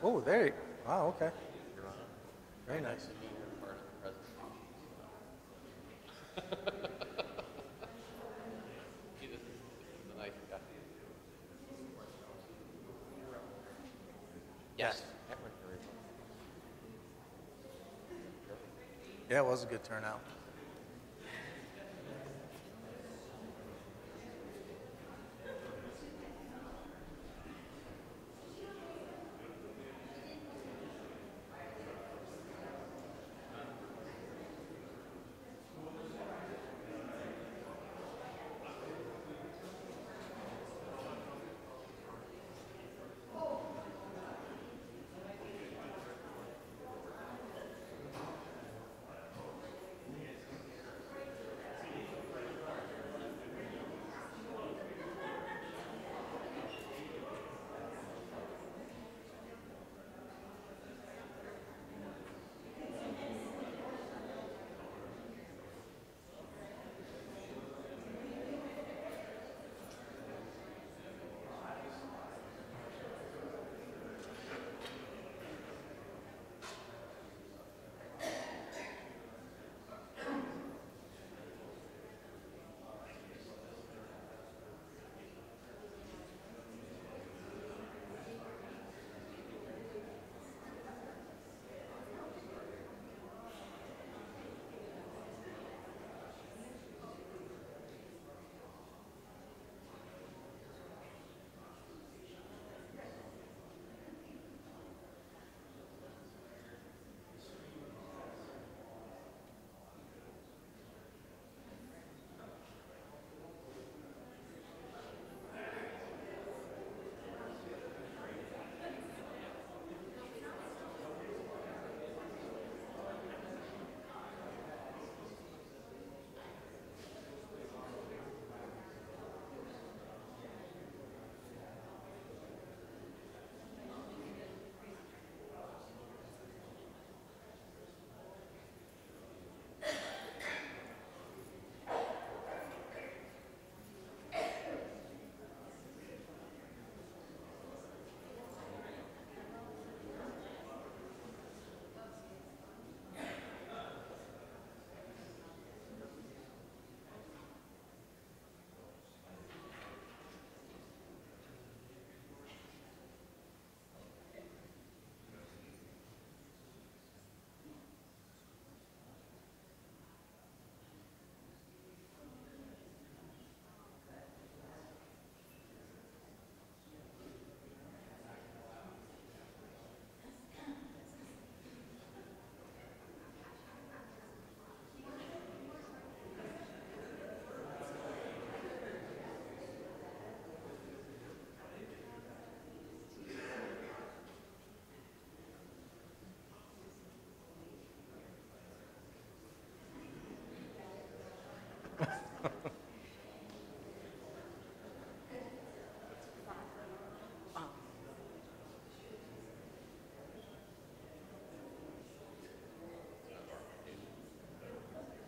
Oh, there you, wow, okay. Very nice. Yes. Yeah, it was a good turnout.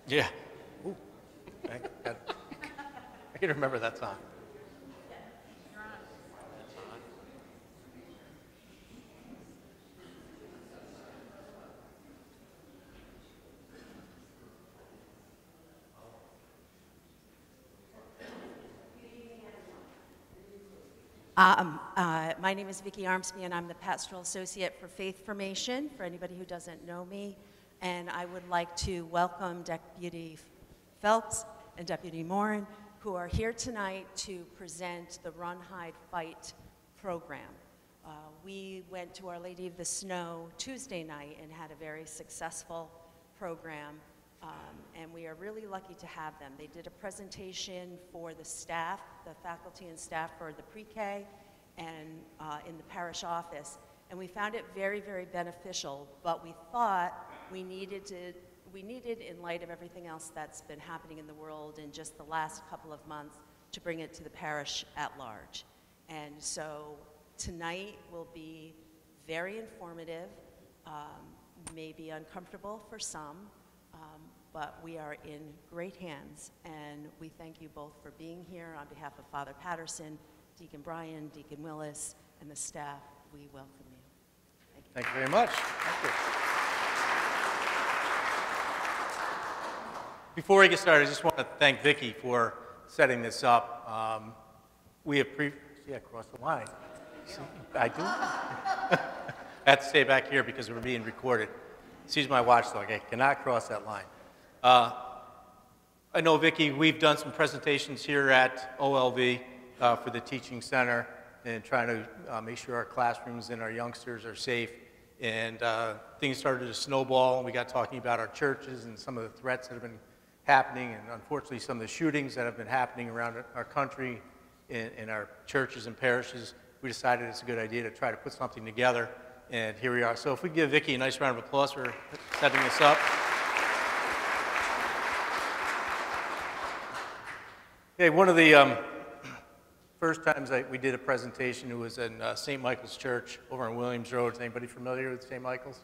Yeah. Ooh, I can remember that song. My name is Vicki Armsby, and I'm the Pastoral Associate for Faith Formation, for anybody who doesn't know me. And I would like to welcome Deputy Phelps and Deputy Morin, who are here tonight to present the Run, Hide, Fight program. We went to Our Lady of the Snow Tuesday night and had a very successful program, and we are really lucky to have them. They did a presentation for the staff, the faculty and staff for the pre-K and in the parish office, and we found it very, very beneficial, but we thought we needed, in light of everything else that's been happening in the world in just the last couple of months, to bring it to the parish at large. And so tonight will be very informative, maybe uncomfortable for some, but we are in great hands, and we thank you both for being here. On behalf of Father Patterson, Deacon Brian, Deacon Willis, and the staff, we welcome you. Thank you very much. Thank you. Before we get started, I just want to thank Vicki for setting this up. We have see, I crossed the line. See, I do. I have to stay back here because we're being recorded. She's my watchdog. I cannot cross that line. I know, Vicki, we've done some presentations here at OLV for the Teaching Center and trying to make sure our classrooms and our youngsters are safe. And things started to snowball. We got talking about our churches and some of the threats that have been happening, and unfortunately some of the shootings that have been happening around our country in our churches and parishes. We decided it's a good idea to try to put something together, and here we are. So if we give Vicki a nice round of applause for setting this up. Okay, one of the first times we did a presentation, it was in St. Michael's Church over on Williams Road. Is anybody familiar with St. Michael's?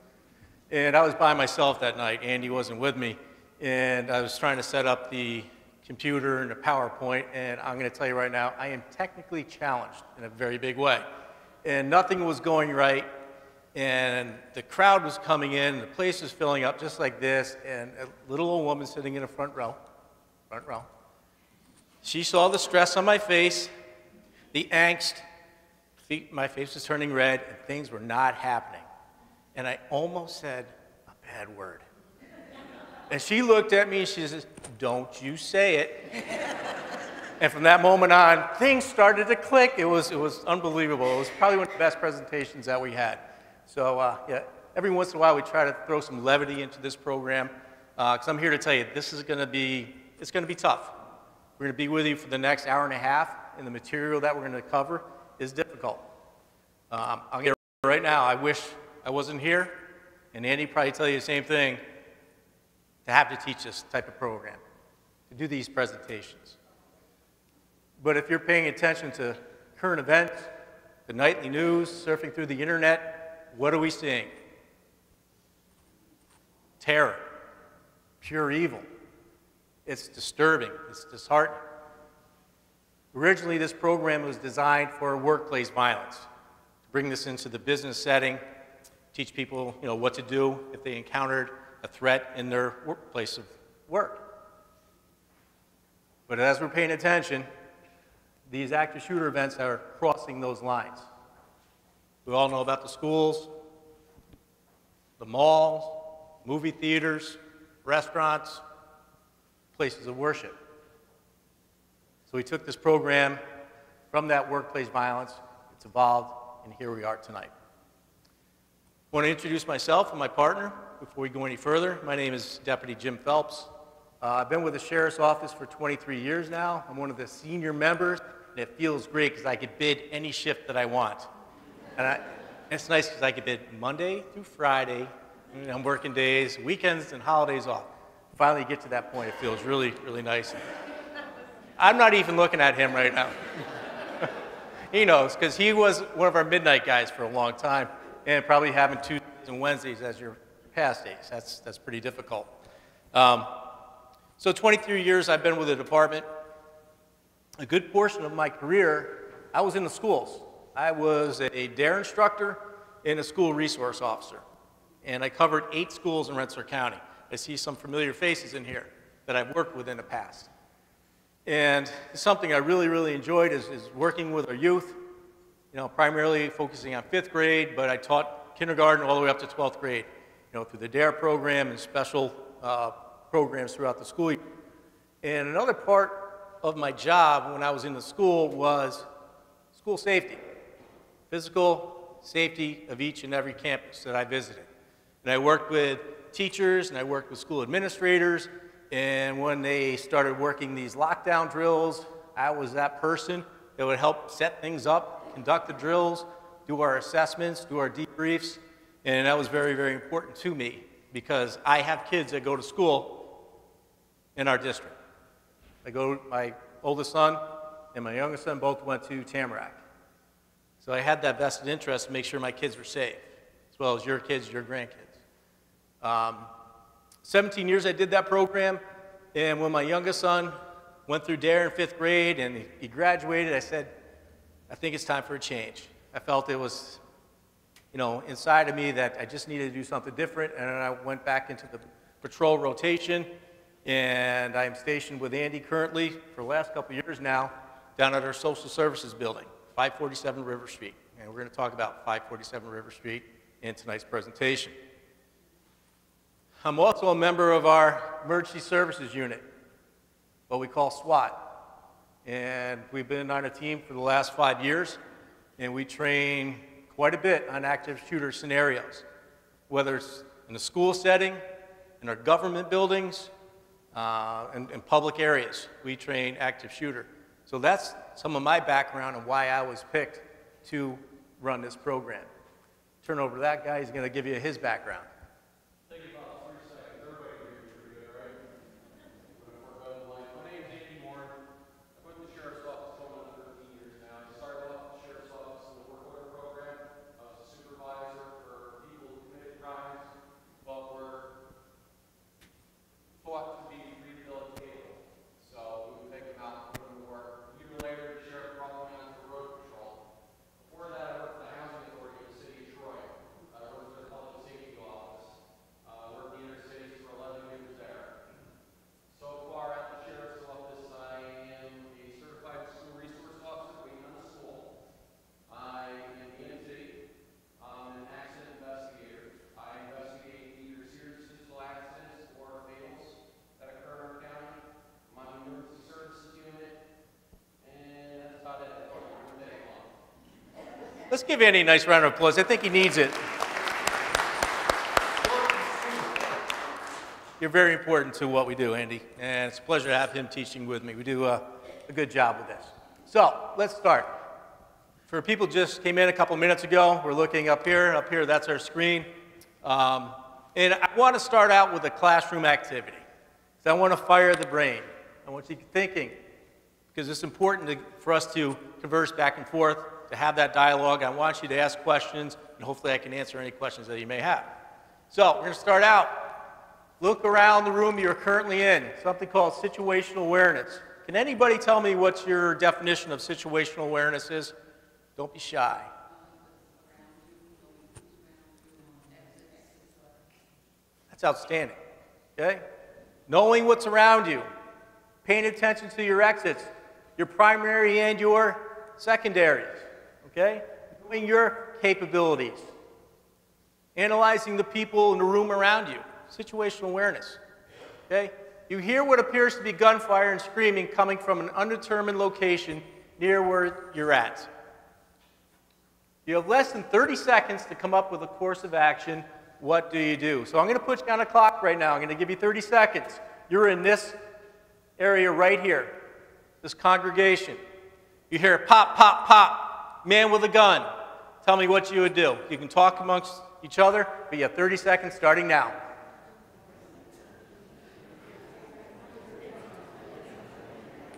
And I was by myself that night. Andy wasn't with me. And I was trying to set up the computer and the PowerPoint, and I'm going to tell you right now, I am technically challenged in a very big way. And nothing was going right, and the crowd was coming in, and the place was filling up just like this, and a little old woman sitting in the front row. She saw the stress on my face, the angst, my face was turning red, and things were not happening. And I almost said a bad word. And she looked at me and she says, "Don't you say it." And from that moment on, things started to click. It was unbelievable. It was probably one of the best presentations that we had. So yeah, every once in a while we try to throw some levity into this program, because I'm here to tell you, it's going to be tough. We're going to be with you for the next hour and a half, and the material that we're going to cover is difficult. I'll get it right now. I wish I wasn't here, and Andy probably tell you the same thing, to have to teach this type of program, to do these presentations. But if you're paying attention to current events, the nightly news, surfing through the internet, what are we seeing? Terror, pure evil. It's disturbing, it's disheartening. Originally, this program was designed for workplace violence, to bring this into the business setting, teach people, what to do if they encountered a threat in their workplace of work. But as we're paying attention, these active shooter events are crossing those lines. We all know about the schools, the malls, movie theaters, restaurants, places of worship. So we took this program from that workplace violence, it's evolved, and here we are tonight. I want to introduce myself and my partner before we go any further. My name is Deputy Jim Phelps. I've been with the Sheriff's Office for 23 years now. I'm one of the senior members, and it feels great because I could bid any shift that I want. And it's nice because I could bid Monday through Friday, and I'm working days, weekends, and holidays off. Finally get to that point, it feels really, really nice. I'm not even looking at him right now. He knows, because he was one of our midnight guys for a long time, and probably having Tuesdays and Wednesdays as your past days. That's pretty difficult. So 23 years I've been with the department. A good portion of my career, I was in the schools. I was a DARE instructor and a school resource officer. And I covered 8 schools in Rensselaer County. I see some familiar faces in here that I've worked with in the past. And something I really, really enjoyed is working with our youth, primarily focusing on 5th grade, but I taught kindergarten all the way up to 12th grade, through the DARE program and special programs throughout the school year. And another part of my job when I was in the school was school safety, physical safety of each and every campus that I visited. And I worked with teachers and I worked with school administrators, and when they started working these lockdown drills, I was that person that would help set things up, conduct the drills, do our assessments, do our debriefs, and that was very, very important to me because I have kids that go to school in our district. My oldest son and my youngest son both went to Tamarack. So I had that vested interest to make sure my kids were safe, as well as your kids, your grandkids. 17 years I did that program, and when my youngest son went through DARE in 5th grade and he graduated, I said, I think it's time for a change. I felt it was, inside of me that I just needed to do something different, and then I went back into the patrol rotation, and I am stationed with Andy currently for the last couple of years now down at our social services building, 547 River Street, and we're going to talk about 547 River Street in tonight's presentation. I'm also a member of our emergency services unit, what we call SWAT. And we've been on a team for the last 5 years, and we train quite a bit on active shooter scenarios, whether it's in a school setting, in our government buildings, and in public areas. We train active shooter. So that's some of my background and why I was picked to run this program. Turn over to that guy, he's going to give you his background. Thank you about 3 seconds. Everybody can hear you pretty good, right? My name is Andy Moore. I've been with the Sheriff's Office going on 13 years now. I started off at the Sheriff's Office in the work order program. I was a supervisor for people who committed crimes, but were thought to be rehabilitatable. So we would take them out and put them to work. A year later, the sheriff brought me on to road patrol. Before that, I worked for the Housing Authority of the City of Troy. I worked for the Public Safety Office. Worked in the inner cities for 11 years there. So far at the Sheriff's Office, I am a certified school resource officer waiting on the school. I am the EMT. I'm an accident investigator. I investigate either serious physical accidents or fatals that occur in our county. I'm on the emergency services unit. And that's about it. That's what I'm day long. Let's give Andy a nice round of applause. I think he needs it. You're very important to what we do, Andy, and it's a pleasure to have him teaching with me. We do a good job with this. So, let's start. For people who just came in a couple minutes ago, we're looking up here. Up here, that's our screen. And I want to start out with a classroom activity. So I want to fire the brain. I want you thinking, because it's important for us to converse back and forth, to have that dialogue. I want you to ask questions, and hopefully I can answer any questions that you may have. So, we're going to start out. Look around the room you're currently in, something called situational awareness. Can anybody tell me what your definition of situational awareness is? Don't be shy. That's outstanding, okay? Knowing what's around you, paying attention to your exits, your primary and your secondaries, okay? Knowing your capabilities, analyzing the people in the room around you. Situational awareness, okay? You hear what appears to be gunfire and screaming coming from an undetermined location near where you're at. You have less than 30 seconds to come up with a course of action. What do you do? So I'm going to put you on a clock right now. I'm going to give you 30 seconds. You're in this area right here, this congregation. You hear pop, pop, pop, man with a gun. Tell me what you would do. You can talk amongst each other, but you have 30 seconds starting now.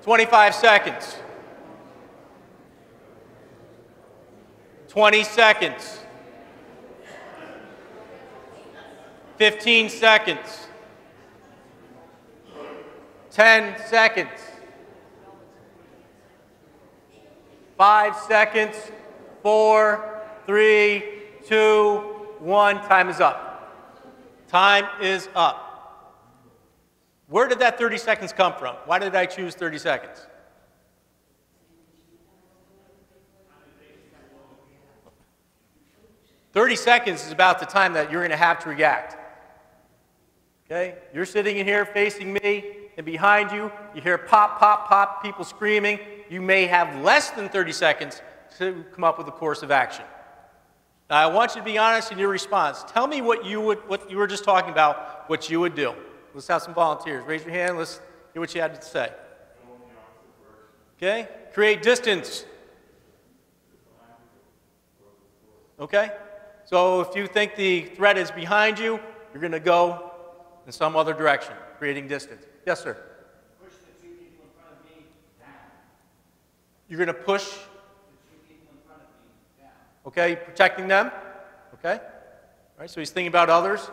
25 seconds. 20 seconds. 15 seconds. 10 seconds. 5 seconds. 4, 3, 2, 1. Time is up. Time is up. Where did that 30 seconds come from? Why did I choose 30 seconds? "30 seconds is about the time that you're going to have to react. Okay? You're sitting in here facing me, and behind you, you hear pop, pop, pop, people screaming. You may have less than 30 seconds to come up with a course of action. Now, I want you to be honest in your response. Tell me what you were just talking about, what you would do. Let's have some volunteers. Raise your hand. Let's hear what you had to say. Okay? Create distance. Okay? So if you think the threat is behind you, you're going to go in some other direction, creating distance. Yes, sir? Push the 2 people in front of me down. You're going to push, The 2 people in front of me down. okay, protecting them. Okay? All right, so he's thinking about others.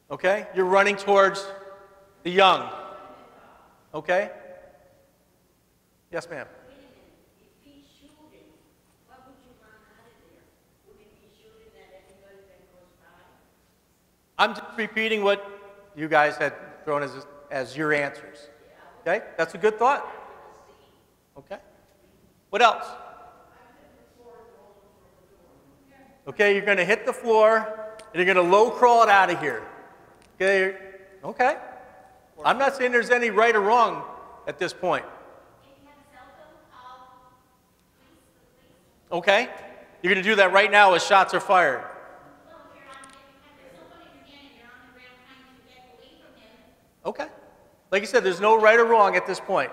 Okay? You're running towards the young. Okay? Yes, ma'am. Wait a minute, if he's shooting, what would you want out of there? Would it be shooting at anybody that goes by? I'm just repeating what you guys had thrown as your answers. Okay? That's a good thought. Okay. What else? Okay, you're going to hit the floor, and you're going to low crawl it out of here. Okay? Okay. I'm not saying there's any right or wrong at this point. Okay? You're going to do that right now as shots are fired. Okay. Like you said, there's no right or wrong at this point.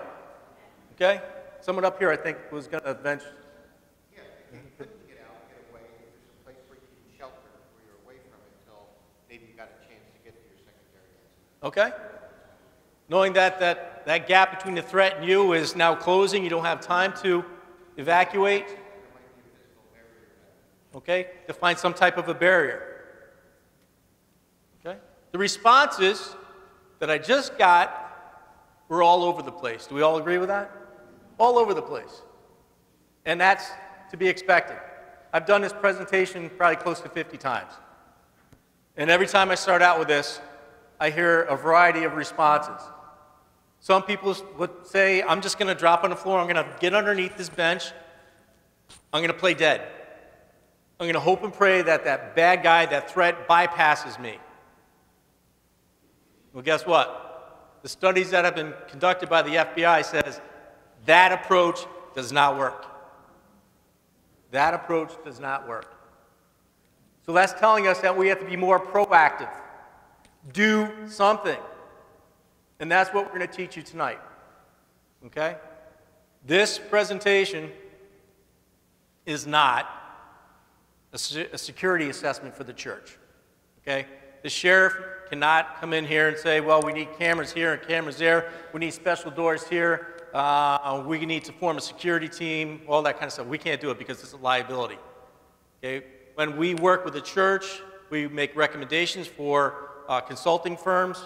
Okay? Someone up here, I think, was going to bench. Yeah, if you couldn't get out, get away, if there's a place where you can shelter, where you're away from it until maybe you got a chance to get to your secondary exit. Okay? Knowing that gap between the threat and you is now closing, you don't have time to evacuate. Okay? To find some type of a barrier. Okay? The responses that I just got were all over the place. Do we all agree with that? All over the place. And that's to be expected. I've done this presentation probably close to 50 times. And every time I start out with this, I hear a variety of responses. Some people would say, I'm just going to drop on the floor, I'm going to get underneath this bench, I'm going to play dead. I'm going to hope and pray that that bad guy, that threat, bypasses me. Well, guess what? The studies that have been conducted by the FBI says that approach does not work. That approach does not work. So that's telling us that we have to be more proactive. Do something. And that's what we're going to teach you tonight. Okay? This presentation is not a security assessment for the church. Okay? The sheriff cannot come in here and say, well, we need cameras here and cameras there. We need special doors here. We need to form a security team, all that kind of stuff. We can't do it because it's a liability. Okay? When we work with the church, we make recommendations for consulting firms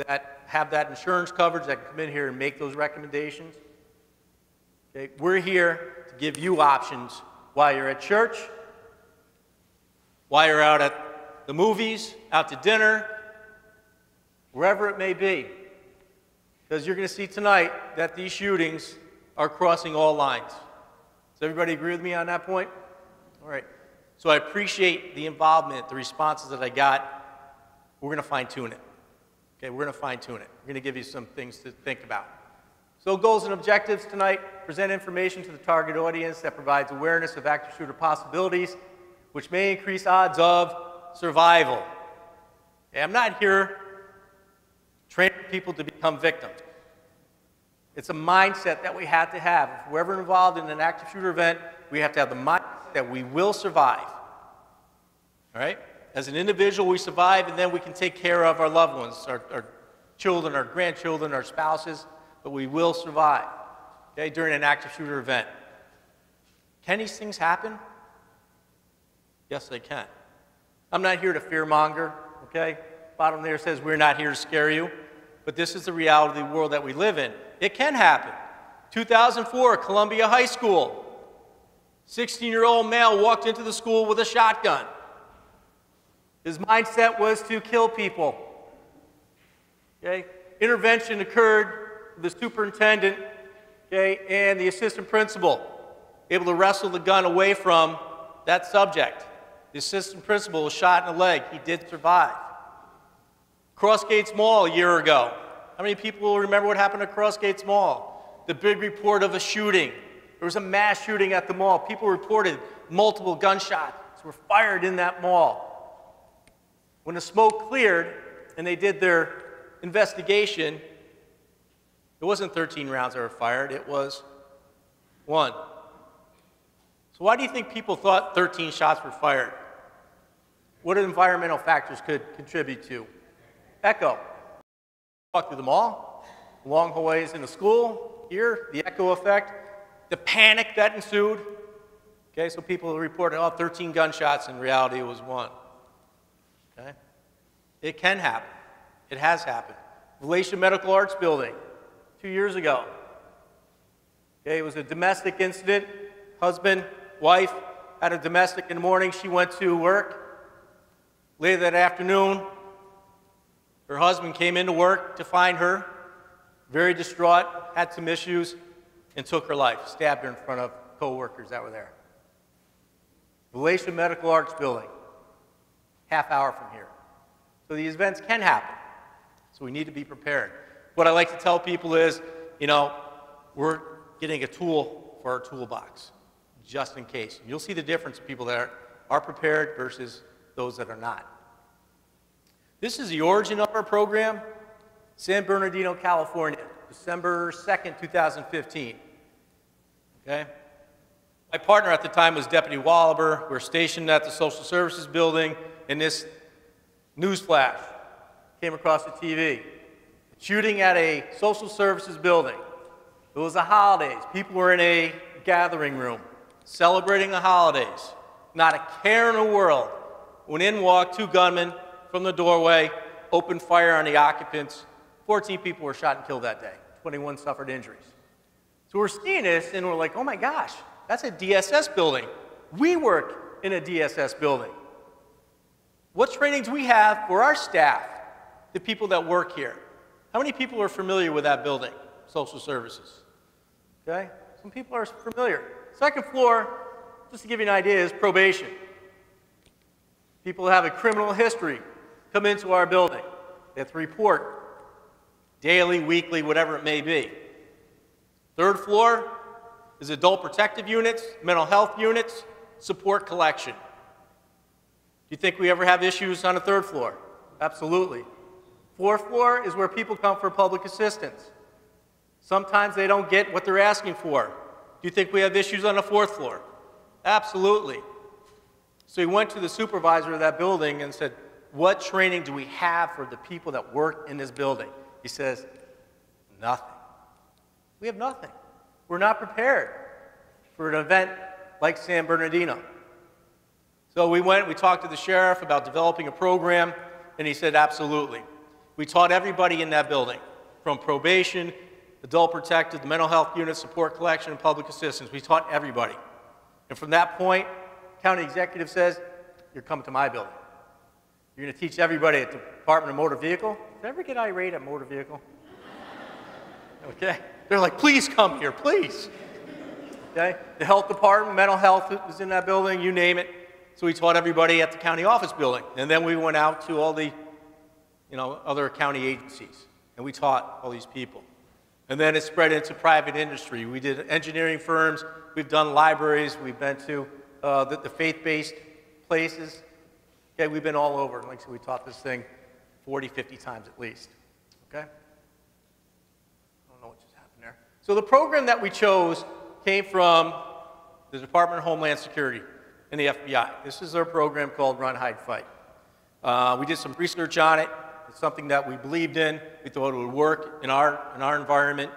that have that insurance coverage that can come in here and make those recommendations. Okay? We're here to give you options while you're at church, while you're out at the movies, out to dinner, wherever it may be. Because you're going to see tonight that these shootings are crossing all lines. Does everybody agree with me on that point? All right. So I appreciate the involvement, the responses that I got. We're going to fine-tune it. Okay, we're going to fine-tune it. We're going to give you some things to think about. So goals and objectives tonight: present information to the target audience that provides awareness of active shooter possibilities, which may increase odds of survival. Okay, I'm not here training people to become victims. It's a mindset that we have to have. If we're ever involved in an active shooter event, we have to have the mindset that we will survive. All right? As an individual, we survive, and then we can take care of our loved ones, our children, our grandchildren, our spouses, but we will survive, okay, during an active shooter event. Can these things happen? Yes, they can. I'm not here to fearmonger, okay? Bottom there says we're not here to scare you, but this is the reality of the world that we live in. It can happen. 2004, Columbia High School. 16-year-old male walked into the school with a shotgun. His mindset was to kill people. Okay? Intervention occurred with the superintendent, okay, and the assistant principal, able to wrestle the gun away from that subject. The assistant principal was shot in the leg. He did survive. Crossgates Mall a year ago. How many people will remember what happened at Crossgates Mall? The big report of a shooting. There was a mass shooting at the mall. People reported multiple gunshots were fired in that mall. When the smoke cleared and they did their investigation, it wasn't 13 rounds that were fired, it was 1. So why do you think people thought 13 shots were fired? What environmental factors could contribute to? Echo. Walk through the mall, long hallways in the school, here, the echo effect, the panic that ensued. Okay, so people reported, 13 gunshots, in reality it was 1. Okay? It can happen. It has happened. Valatia Medical Arts Building, 2 years ago. Okay, it was a domestic incident. Husband, wife had a domestic in the morning. She went to work. Later that afternoon, her husband came into work to find her, very distraught, had some issues, and took her life, stabbed her in front of co-workers that were there. Valatia Medical Arts Building, half hour from here. So these events can happen. So we need to be prepared. What I like to tell people is, you know, we're getting a tool for our toolbox, just in case. You'll see the difference in people that are prepared versus those that are not. This is the origin of our program, San Bernardino, California, December 2nd, 2015. Okay? My partner at the time was Deputy Wallaber. We're stationed at the Social Services Building, and this newsflash came across the TV. Shooting at a social services building. It was the holidays. People were in a gathering room, celebrating the holidays. Not a care in the world. When in walked two gunmen from the doorway, opened fire on the occupants. 14 people were shot and killed that day. 21 suffered injuries. So we're seeing this, and we're like, oh my gosh, that's a DSS building. We work in a DSS building. What training do we have for our staff, the people that work here? How many people are familiar with that building, social services? Okay, some people are familiar. Second floor, just to give you an idea, is probation. People who have a criminal history come into our building. They have to report daily, weekly, whatever it may be. Third floor is adult protective units, mental health units, support collection. Do you think we ever have issues on the third floor? Absolutely. Fourth floor is where people come for public assistance. Sometimes they don't get what they're asking for. Do you think we have issues on the fourth floor? Absolutely. So he went to the supervisor of that building and said, what training do we have for the people that work in this building? He says, nothing. We have nothing. We're not prepared for an event like San Bernardino. So we talked to the sheriff about developing a program, and he said, absolutely. We taught everybody in that building, from probation, adult protective, the mental health unit, support collection, and public assistance. We taught everybody. And from that point, county executive says, you're coming to my building. You're going to teach everybody at the Department of Motor Vehicle. Did I ever get irate at motor vehicle? Okay. They're like, please come here, please. Okay. The health department, mental health is in that building, you name it. So we taught everybody at the county office building. And then we went out to all the other county agencies, and we taught all these people. And then it spread into private industry. We did engineering firms, we've done libraries, we've been to the faith-based places. Okay, we've been all over. Like I said, we taught this thing 40, 50 times at least. Okay? I don't know what just happened there. So the program that we chose came from the Department of Homeland Security and the FBI. This is our program called Run, Hide, Fight. We did some research on it. It's something that we believed in. We thought it would work in our environment,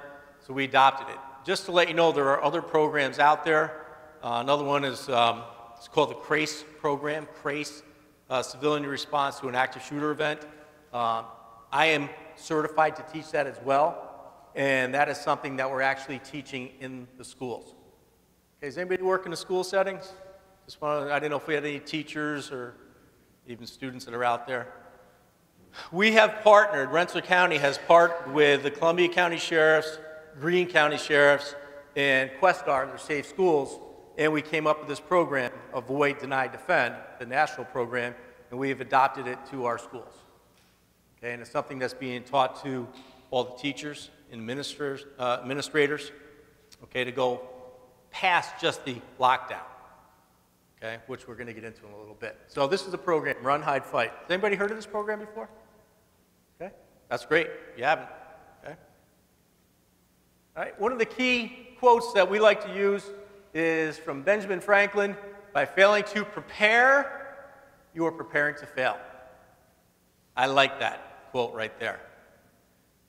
so we adopted it. Just to let you know, there are other programs out there. Another one is it's called the CRACE program, CRACE, Civilian Response to an Active Shooter Event. I am certified to teach that as well, and that is something that we're actually teaching in the schools. Okay, does anybody work in the school settings? I didn't know if we had any teachers or even students that are out there. We have partnered, Rensselaer County has partnered with the Columbia County Sheriffs, Greene County Sheriffs, and Questar, their Safe Schools, and we came up with this program, Avoid, Deny, Defend, the national program, and we have adopted it to our schools. Okay, and it's something that's being taught to all the teachers, administrators, okay, to go past just the lockdown, okay, which we're going to get into in a little bit. So this is a program, Run, Hide, Fight. Has anybody heard of this program before? Okay, that's great. If you haven't, okay. All right, one of the key quotes that we like to use is from Benjamin Franklin: by failing to prepare, you are preparing to fail. I like that quote right there.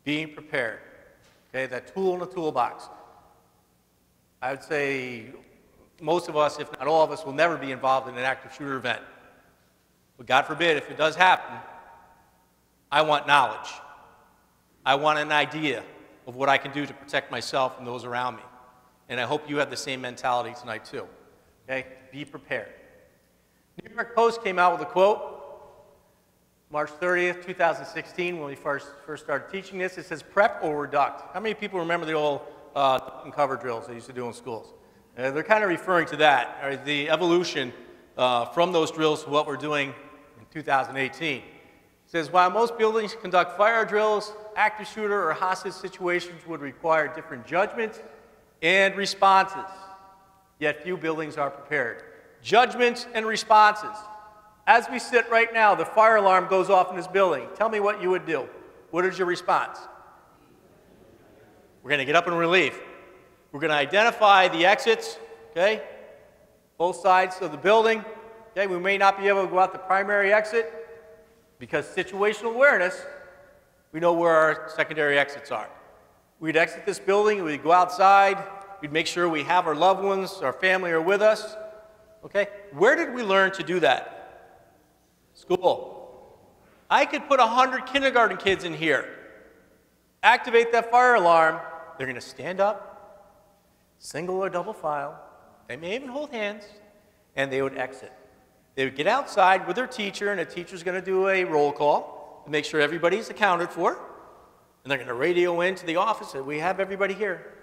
Being prepared, okay, that tool in the toolbox. I would say most of us, if not all of us, will never be involved in an active shooter event. But God forbid, if it does happen, I want knowledge. I want an idea of what I can do to protect myself and those around me. And I hope you have the same mentality tonight too. Okay? Be prepared. New York Post came out with a quote, March 30th, 2016, when we first started teaching this. It says, prep or reduct. How many people remember the old duck and cover drills they used to do in schools? They're kind of referring to that, or the evolution from those drills to what we're doing in 2018. It says, while most buildings conduct fire drills, active shooter or hostage situations would require different judgments and responses, yet few buildings are prepared. Judgments and responses. As we sit right now, the fire alarm goes off in this building. Tell me what you would do. What is your response? We're going to get up and relieve. We're going to identify the exits, okay? Both sides of the building. Okay, we may not be able to go out the primary exit because situational awareness, we know where our secondary exits are. We'd exit this building, we'd go outside, we'd make sure we have our loved ones, our family are with us. Okay? Where did we learn to do that? School. I could put 100 kindergarten kids in here, activate that fire alarm, they're going to stand up, single or double file, they may even hold hands, and they would exit. They would get outside with their teacher, and the teacher's going to do a roll call to make sure everybody's accounted for, and they're going to radio into the office that we have everybody here.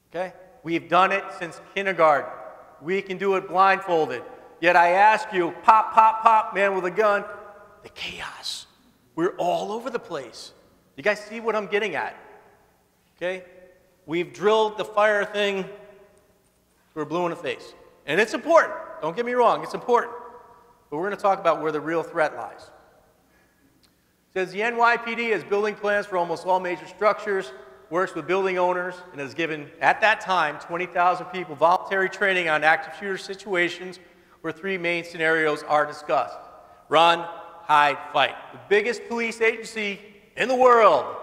Okay? We've done it since kindergarten. We can do it blindfolded. Yet I ask you, pop, pop, pop, man with a gun, the chaos. We're all over the place. You guys see what I'm getting at? Okay? We've drilled the fire thing, we're blue in the face. And it's important. Don't get me wrong, it's important. But we're going to talk about where the real threat lies. It says the NYPD has building plans for almost all major structures, works with building owners, and has given, at that time, 20,000 people voluntary training on active shooter situations where three main scenarios are discussed. Run, hide, fight. The biggest police agency in the world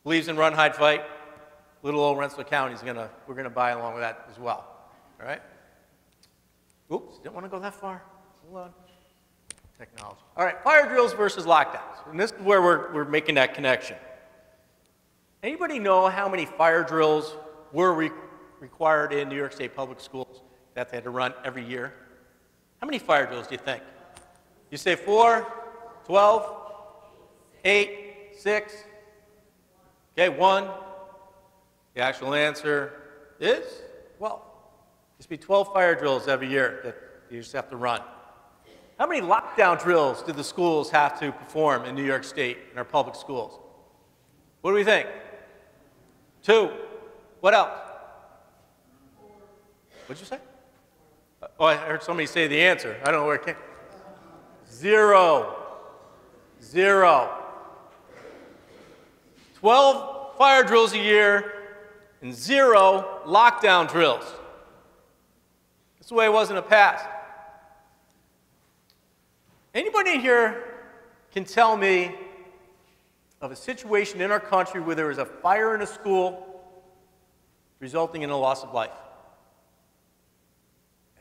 believes in run, hide, fight. Little old Rensselaer County we're gonna buy along with that as well. All right? Oops, didn't want to go that far. Hold on. Technology. All right, fire drills versus lockdowns. And this is where we're making that connection. Anybody know how many fire drills were required in New York State public schools that they had to run every year? How many fire drills do you think? You say 4, 12, 8, 6? Okay, 1. The actual answer is, well, there used to be 12 fire drills every year that you just have to run. How many lockdown drills did the schools have to perform in New York State in our public schools? What do we think? 2. What else? What'd you say? Oh, I heard somebody say the answer. I don't know where it came. 0. 0. 12 fire drills a year and 0 lockdown drills. That's the way it was in the past. Anybody in here can tell me of a situation in our country where there was a fire in a school resulting in a loss of life?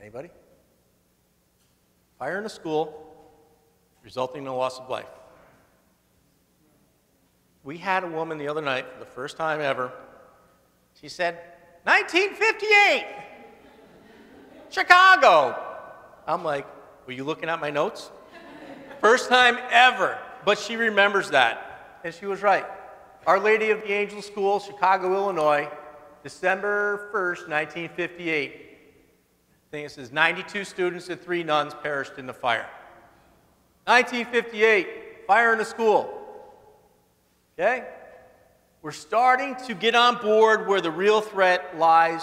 Anybody? Fire in a school resulting in a loss of life. We had a woman the other night for the first time ever. She said, 1958, Chicago. I'm like, were you looking at my notes? First time ever, but she remembers that. And she was right. Our Lady of the Angel School, Chicago, Illinois, December 1st, 1958. I think it says 92 students and 3 nuns perished in the fire. 1958, fire in the school. Okay? We're starting to get on board where the real threat lies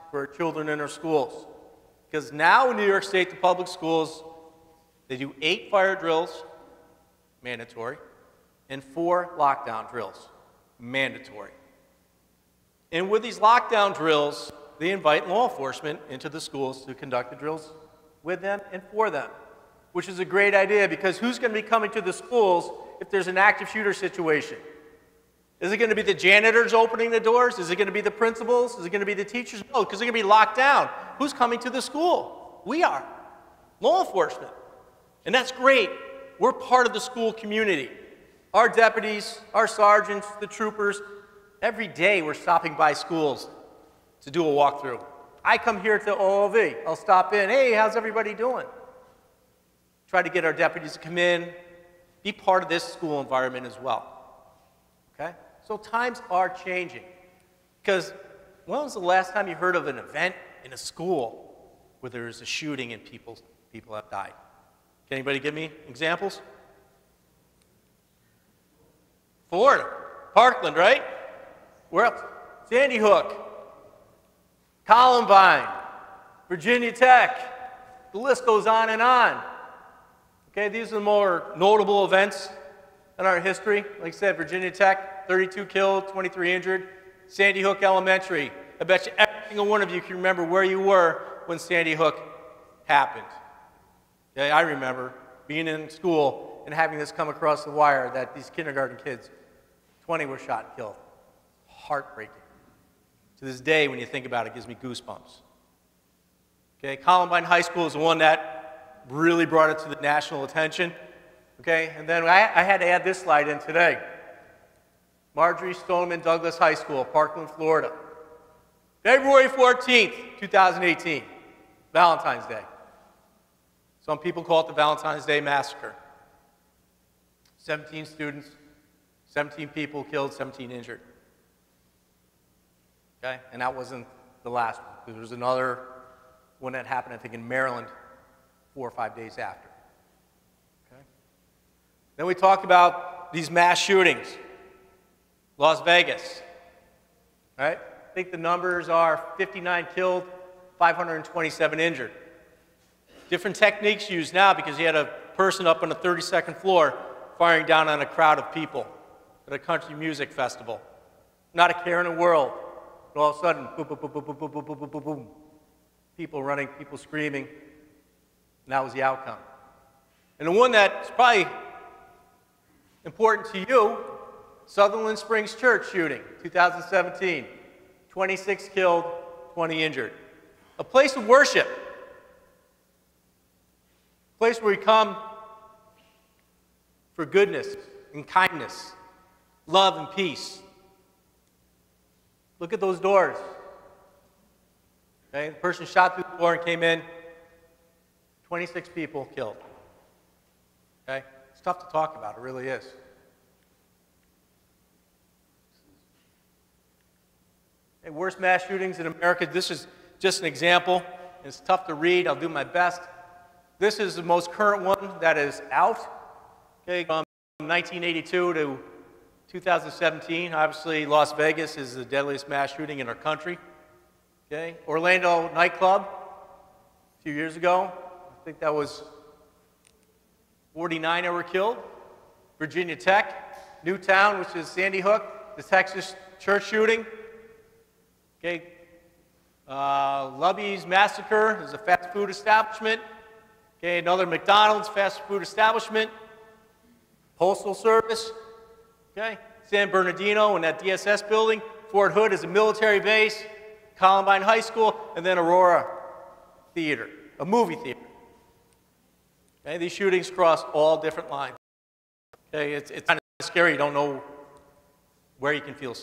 for our children in our schools. Because now in New York State, the public schools, they do 8 fire drills, mandatory, and 4 lockdown drills, mandatory. And with these lockdown drills, they invite law enforcement into the schools to conduct the drills with them and for them, which is a great idea because who's going to be coming to the schools if there's an active shooter situation? Is it going to be the janitors opening the doors? Is it going to be the principals? Is it going to be the teachers? No, because they're going to be locked down. Who's coming to the school? We are. Law enforcement. And that's great. We're part of the school community. Our deputies, our sergeants, the troopers, Every day we're stopping by schools to do a walkthrough. I come here to OLV. I'll stop in. Hey, how's everybody doing? Try to get our deputies to come in, be part of this school environment as well. Okay? So times are changing. Because when was the last time you heard of an event in a school where there was a shooting and people have died? Can anybody give me examples? Florida. Parkland, right? Where else? Sandy Hook. Columbine. Virginia Tech. The list goes on and on. Okay, these are the more notable events in our history. Like I said, Virginia Tech, 32 killed, 23 injured. Sandy Hook Elementary. I bet you every single one of you can remember where you were when Sandy Hook happened. Okay, I remember being in school and having this come across the wire that these kindergarten kids, 20 were shot and killed. Heartbreaking. To this day, when you think about it, it gives me goosebumps. Okay, Columbine High School is the one that really brought it to the national attention. Okay, and then I had to add this slide in today. Marjorie Stoneman Douglas High School, Parkland, Florida. February 14th, 2018, Valentine's Day. Some people call it the Valentine's Day Massacre. 17 students, 17 people killed, 17 injured. Okay, and that wasn't the last one. There was another one that happened, I think, in Maryland 4 or 5 days after. Okay. Then we talked about these mass shootings. Las Vegas, right? I think the numbers are 59 killed, 527 injured. Different techniques used now because you had a person up on the 32nd floor firing down on a crowd of people at a country music festival. Not a care in the world. And all of a sudden, boom, boom, boom, boom, boom, boom, boom, boom, boom, boom. People running, people screaming. And that was the outcome. And the one that's probably important to you, Sutherland Springs Church shooting, 2017. 26 killed, 20 injured. A place of worship. A place where we come for goodness and kindness, love and peace. Look at those doors. Okay, the person shot through the door and came in. 26 people killed. Okay, it's tough to talk about, it really is. Okay, worst mass shootings in America. This is just an example. It's tough to read. I'll do my best. This is the most current one that is out. Okay, from 1982 to 2017. Obviously, Las Vegas is the deadliest mass shooting in our country. Okay, Orlando nightclub a few years ago. I think that was 49 that were killed. Virginia Tech, Newtown, which is Sandy Hook, the Texas church shooting. Okay, Lubby's Massacre is a fast food establishment. Okay, another McDonald's fast food establishment. Postal Service. Okay, San Bernardino in that DSS building. Fort Hood is a military base. Columbine High School, and then Aurora Theater, a movie theater. Okay, these shootings cross all different lines. Okay, it's kind of scary. You don't know where you can feel